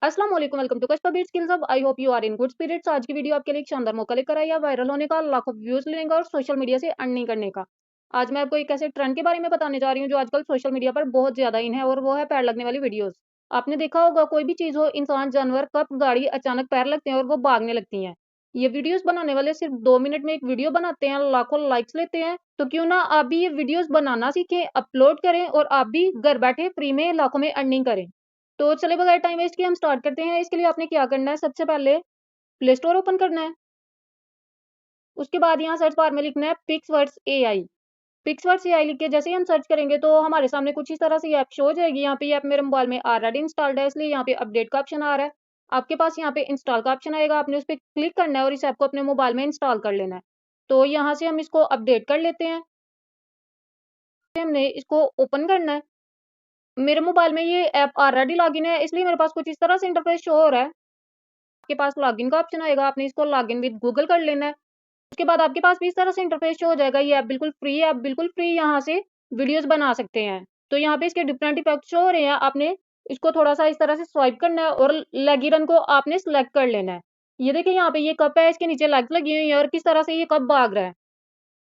अस्सलाम वालेकुम, welcome to Kashmir beat skills hub. I hope you are in good spirits. आज की वीडियो आपके लिए एक शानदार मौका लेकर आई है वायरल होने का, लाखों व्यूज लेने का और सोशल मीडिया से अर्निंग करने का। आज मैं आपको एक ऐसे ट्रेंड के बारे में बताने जा रही हूँ जो आजकल सोशल मीडिया पर बहुत ज्यादा इन है, और वो है पैर लगने वाली वीडियोस। आपने देखा होगा, कोई भी चीज हो, इंसान, जानवर, कप, गाड़ी, अचानक पैर लगते हैं और वो भागने लगती हैं। ये वीडियोस बनाने वाले सिर्फ 2 मिनट में एक वीडियो बनाते हैं, लाखों लाइक्स लेते हैं। तो क्यों ना आप भी ये वीडियोस बनाना सीखें, अपलोड करें और आप भी घर बैठे फ्री में लाखों में अर्निंग करें। तो चले बगैर टाइम वेस्ट किए हम स्टार्ट करते हैं। इसके लिए आपने क्या करना है, सबसे पहले प्ले स्टोर ओपन करना है। उसके बाद यहाँ सर्च बार में लिखना है पिक्सवर्ट्स एआई। पिक्सवर्ट्स एआई लिख के जैसे ही हम सर्च करेंगे तो हमारे सामने कुछ इस तरह से ऐप शो हो जाएगी। यहाँ पे ये ऐप मेरे मोबाइल में ऑलरेडी इंस्टॉल्ड है, इसलिए यहाँ पे अपडेट का ऑप्शन आ रहा है। आपके पास यहाँ पे इंस्टॉल का ऑप्शन आएगा, आपने उस पर क्लिक करना है और इस ऐप को अपने मोबाइल में इंस्टॉल कर लेना है। तो यहाँ से हम इसको अपडेट कर लेते हैं। हमने इसको ओपन करना है। मेरे मोबाइल में ये ऐप ऑलरेडी लॉगिन है, इसलिए मेरे पास कुछ इस तरह से इंटरफेस शो हो रहा है। आपके पास लॉगिन का ऑप्शन आएगा, आपने इसको लॉगिन विद गूगल कर लेना है। उसके बाद आपके पास भी इस तरह से इंटरफेस शो हो जाएगा। ये ऐप बिल्कुल फ्री है, आप बिल्कुल फ्री यहाँ से वीडियोस बना सकते हैं। तो यहाँ पे इसके डिफरेंट इफेक्ट शो हो रहे हैं, आपने इसको थोड़ा सा इस तरह से स्वाइप करना है और लेगी रन को आपने सिलेक्ट कर लेना है। ये देखिए यहाँ पे ये कप है, इसके नीचे लेग्स लगी हुई है और किस तरह से ये कप भाग रहा है।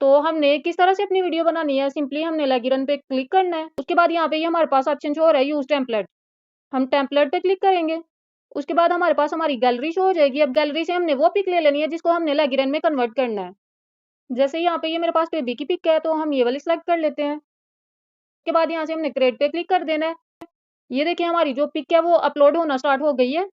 तो हमने किस तरह से अपनी वीडियो बनानी है, सिंपली हमने लेगी रन पे क्लिक करना है। उसके बाद यहाँ पे ये हमारे पास ऑप्शन शो हो रहा है यूज टेम्पलेट। हम टेम्पलेट पे क्लिक करेंगे। उसके बाद हमारे पास हमारी गैलरी शो हो जाएगी। अब गैलरी से हमने वो पिक ले लेनी है जिसको हमने लेगी रन में कन्वर्ट करना है। जैसे यहाँ पे ये मेरे पास बेबी की पिक है, तो हम ये वाली सिलेक्ट कर लेते हैं। उसके बाद यहाँ से हमने क्रिएट पे क्लिक कर देना है। ये देखिए हमारी जो पिक है वो अपलोड होना स्टार्ट हो गई है।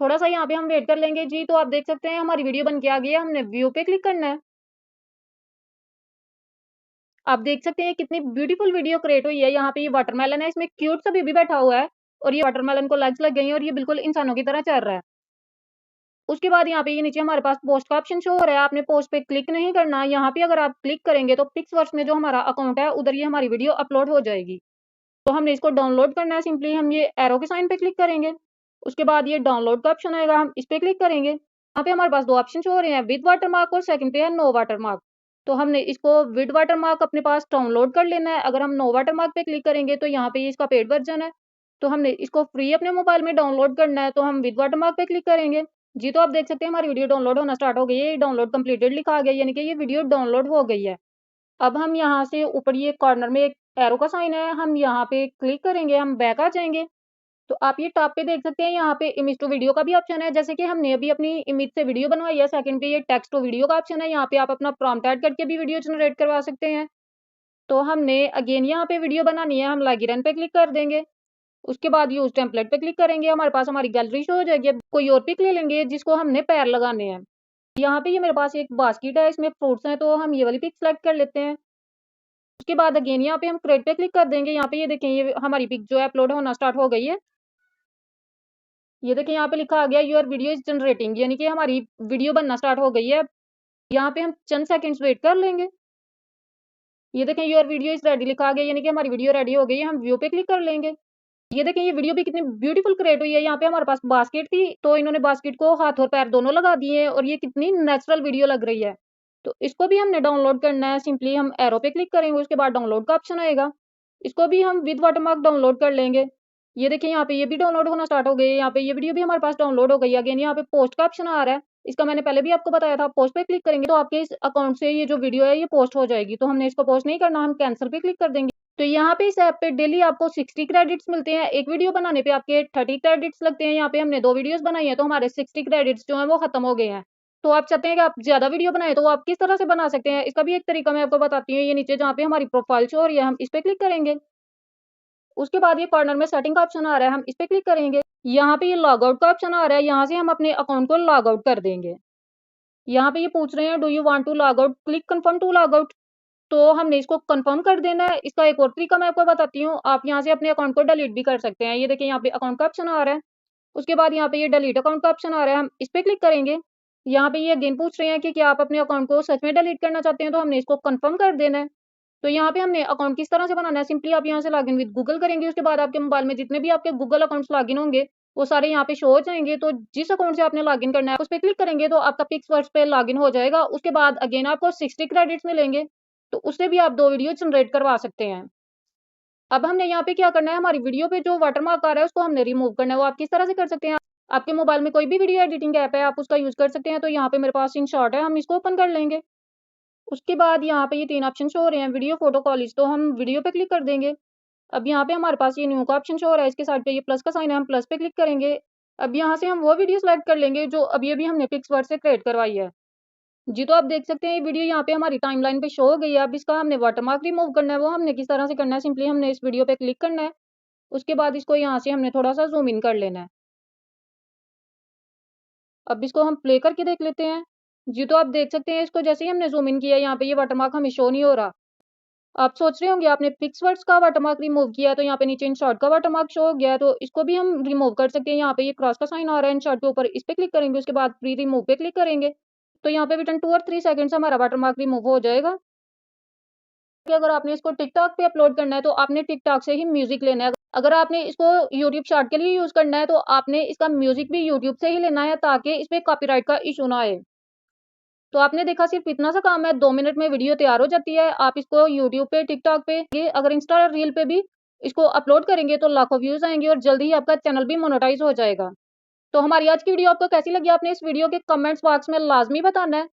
थोड़ा सा यहाँ पे हम वेट कर लेंगे जी। तो आप देख सकते हैं हमारी वीडियो बन के आ गई है। हमने व्यू पे क्लिक करना है। आप देख सकते हैं कितनी ब्यूटीफुल वीडियो क्रिएट हुई है। यहाँ पे ये वाटरमेलन है, इसमें क्यूट सा बेबी बैठा हुआ है और ये वाटरमेलन को लेग्स लग गई है और ये बिल्कुल इंसानों की तरह चल रहा है। उसके बाद यहाँ पे ये नीचे हमारे पास पोस्ट का ऑप्शन शो हो रहा है, आपने पोस्ट पे क्लिक नहीं करना। यहाँ पे अगर आप क्लिक करेंगे तो पिक्सवर्ट्स में जो हमारा अकाउंट है उधर ये हमारी वीडियो अपलोड हो जाएगी। तो हमने इसको डाउनलोड करना है, सिंपली हम ये एरो के साइन पे क्लिक करेंगे। उसके बाद ये डाउनलोड का ऑप्शन आएगा, हम इस पे क्लिक करेंगे। यहाँ पे हमारे पास दो ऑप्शन शो हो रहे हैं, विद वाटरमार्क और सेकंड पे है नो वाटरमार्क। तो हमने इसको विद वाटरमार्क अपने पास डाउनलोड कर लेना है। अगर हम नो वाटरमार्क पे क्लिक करेंगे तो यहाँ पे ये इसका पेड वर्जन है, तो हमने इसको फ्री अपने मोबाइल में डाउनलोड करना है। तो हम विद वाटरमार्क पे क्लिक करेंगे जी। तो आप देख सकते हैं हमारी वीडियो डाउनलोड होना स्टार्ट हो गई है, डाउनलोड कंप्लीटेड लिखा आ गया, यानी कि ये वीडियो डाउनलोड हो गई है। अब हम यहाँ से ऊपर ये कॉर्नर में एक एरो का साइन है, हम यहाँ पे क्लिक करेंगे, हम बैक आ जाएंगे। तो आप ये टॉप पे देख सकते हैं, यहाँ पे इमेज टू वीडियो का भी ऑप्शन है। जैसे कि हमने अभी अपनी इमेज से वीडियो बनवाई है। सेकंड पे ये टेक्स्ट टू वीडियो का ऑप्शन है, यहाँ पे आप अपना प्रॉम्प्ट ऐड करके भी वीडियो जनरेट करवा सकते हैं। तो हमने अगेन यहाँ पे वीडियो बनानी है, हम लाइक रन पे क्लिक कर देंगे। उसके बाद यूज टेम्पलेट पे क्लिक करेंगे, हमारे पास हमारी गैलरी शो हो जाएगी। अब कोई और पिक ले लेंगे जिसको हमने पैर लगाने हैं। यहाँ पे ये मेरे पास एक बास्केट है, इसमें फ्रूट्स हैं, तो हम ये वाली पिक सेलेक्ट कर लेते हैं। उसके बाद अगेन यहाँ पे हम क्रिएट पे क्लिक कर देंगे। यहाँ पे ये देखें, ये हमारी पिक जो है अपलोड होना स्टार्ट हो गई है। ये देखें यहाँ पे लिखा आ गया योर वीडियो इज जनरेटिंग, यानी कि हमारी वीडियो बनना स्टार्ट हो गई है। यहाँ पे हम चंद सेकंड्स वेट कर लेंगे। ये देखें योर वीडियो इज रेडी लिखा आ गया, यानी कि हमारी वीडियो रेडी हो गई है। हम व्यू पे क्लिक कर लेंगे। ये देखें ये वीडियो भी कितनी ब्यूटीफुल क्रिएट हुई है। यहाँ पे हमारे पास बास्केट थी, तो इन्होंने बास्केट को हाथ और पैर दोनों लगा दिए हैं और ये कितनी नेचुरल वीडियो लग रही है। तो इसको भी हमने डाउनलोड करना है, सिंपली हम एरो पे क्लिक करेंगे, उसके बाद डाउनलोड का ऑप्शन आएगा। इसको भी हम विद वाटरमार्क डाउनलोड कर लेंगे। ये देखिए यहाँ पे ये भी डाउनलोड होना स्टार्ट हो गई है। यहाँ पे ये वीडियो भी हमारे पास डाउनलोड हो गई है। अगेन यहाँ पे पोस्ट का ऑप्शन आ रहा है, इसका मैंने पहले भी आपको बताया था। पोस्ट पे क्लिक करेंगे तो आपके इस अकाउंट से ये जो वीडियो है ये पोस्ट हो जाएगी। तो हमने इसको पोस्ट नहीं करना, हम कैंसिल पे क्लिक कर देंगे। तो यहाँ पे इस ऐप पे डेली आपको 60 क्रेडिट्स मिलते हैं। एक वीडियो बनाने पे आपके 30 क्रेडिट्स लगते हैं। यहाँ पे हमने 2 वीडियोस बनाई है, तो हमारे 60 क्रेडिट्स जो हैं वो खत्म हो गए हैं। तो आप चाहते हैं कि आप ज़्यादा वीडियो बनाएँ, तो आप किस तरह से बना सकते हैं, इसका भी एक तरीका मैं आपको बताती हूँ। ये नीचे जहाँ पे हमारी प्रोफाइल शो हो रही है, हम इस पे क्लिक करेंगे। उसके बाद ये कॉर्नर में सेटिंग का ऑप्शन आ रहा है, हम इस पे क्लिक करेंगे। यहाँ पे ये लॉग आउट का ऑप्शन आ रहा है, यहाँ से हम अपने अकाउंट को लॉग आउट कर देंगे। यहाँ पे ये पूछ रहे हैं do you want to log out, click confirm to log out. तो हमने इसको कंफर्म कर देना है। इसका एक और तरीका मैं आपको बताती हूँ, आप यहाँ से अपने अकाउंट को डिलीट भी कर सकते हैं। ये देखिए यहाँ पे अकाउंट का ऑप्शन आ रहा है। उसके बाद यहाँ पे ये डिलीट अकाउंट का ऑप्शन आ रहा है, हम इस पे क्लिक करेंगे। यहाँ पे ये अगेन पूछ रहे हैं कि क्या आप अपने अकाउंट को सच में डिलीट करना चाहते हैं, तो हमने इसको कंफर्म कर देना है। तो यहाँ पे हमने अकाउंट किस तरह से बनाना है, सिंपली आप यहाँ से लॉगिन विद गूगल करेंगे। उसके बाद आपके मोबाइल में जितने भी आपके गूगल अकाउंट्स लॉगिन होंगे वो सारे यहाँ पे शो हो जाएंगे। तो जिस अकाउंट से आपने लॉगिन करना है उस पे क्लिक करेंगे तो आपका पिक्सवर्ट्स पे लॉगिन हो जाएगा। उसके बाद अगेन आपको 60 क्रेडिट्स मिलेंगे, तो उससे भी आप 2 वीडियो जनरेट करवा सकते हैं। अब हमने यहाँ पे क्या करना है, हमारी वीडियो पे जो वाटरमार्क आ रहा है उसको हमने रिमूव करना है। वो आप किस तरह से कर सकते हैं, आपके मोबाइल में कोई भी वीडियो एडिटिंग ऐप है, आप उसका यूज़ कर सकते हैं। तो यहाँ पे मेरे पास InShot है, हम इसको ओपन कर लेंगे। उसके बाद यहाँ पे ये 3 ऑप्शन शो हो रहे हैं, वीडियो, फ़ोटो, कॉलेज, तो हम वीडियो पे क्लिक कर देंगे। अब यहाँ पे हमारे पास ये न्यू का ऑप्शन शो हो रहा है, इसके साइड पे ये प्लस का साइन है, हम प्लस पे क्लिक करेंगे। अब यहाँ से हम वो वीडियो सेलेक्ट कर लेंगे जो अभी-अभी हमने पिक्सवर्ट से क्रिएट करवाई है। जी, तो आप देख सकते हैं ये वीडियो यहाँ पे हमारी टाइमलाइन पे शो हो गई है। अब इसका हमने वाटरमार्क रिमूव करना है, वो हमने किस तरह से करना है, सिंपली हमने इस वीडियो पे क्लिक करना है। उसके बाद इसको यहाँ से हमने थोड़ा-सा ज़ूम इन कर लेना है। अब इसको हम प्ले करके देख लेते हैं। जी, तो आप देख सकते हैं इसको जैसे ही हमने ज़ूम इन किया, यहाँ पे ये वाटरमार्क हमें शो नहीं हो रहा। आप सोच रहे होंगे आपने पिक्सवर्ट्स का वाटरमार्क रिमूव किया है, तो यहाँ पे नीचे InShot का वाटरमार्क शो हो गया है, तो इसको भी हम रिमूव कर सकते हैं। यहाँ पे ये क्रॉस का साइन आ रहा है InShot के ऊपर, इस पे क्लिक करेंगे, उसके बाद फ्री रिमूव पे क्लिक करेंगे। तो यहाँ पे विथिन 2 और 3 सेकंड्स हमारा वाटरमार्क रिमूव हो जाएगा। कि अगर आपने इसको टिकटॉक पे अपलोड करना है, तो आपने टिकटॉक से ही म्यूज़िक लेना है। अगर आपने इसको यूट्यूब शॉर्ट के लिए यूज़ करना है, तो आपने इसका म्यूज़िक भी यूट्यूब से ही लेना है, ताकि इस पे कॉपीराइट का इश्यू ना आए। तो आपने देखा सिर्फ़ इतना सा काम है, 2 मिनट में वीडियो तैयार हो जाती है। आप इसको यूट्यूब पे, टिकटॉक पे, ये अगर इंस्टा रील पे भी इसको अपलोड करेंगे, तो लाखों व्यूज़ आएँगे और जल्द ही आपका चैनल भी मोनेटाइज़ हो जाएगा। तो हमारी आज की वीडियो आपको कैसी लगी? आपने इस वीडियो के कमेंट्स बॉक्स में लाज़मी बताना है।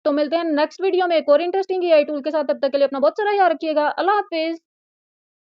तो मिलते हैं नेक्स्ट वीडियो में एक और इंटरेस्टिंग एआई टूल के साथ। तब तक के लिए अपना बहुत सारा ख्याल रखिएगा। अल्लाह हाफ़िज़।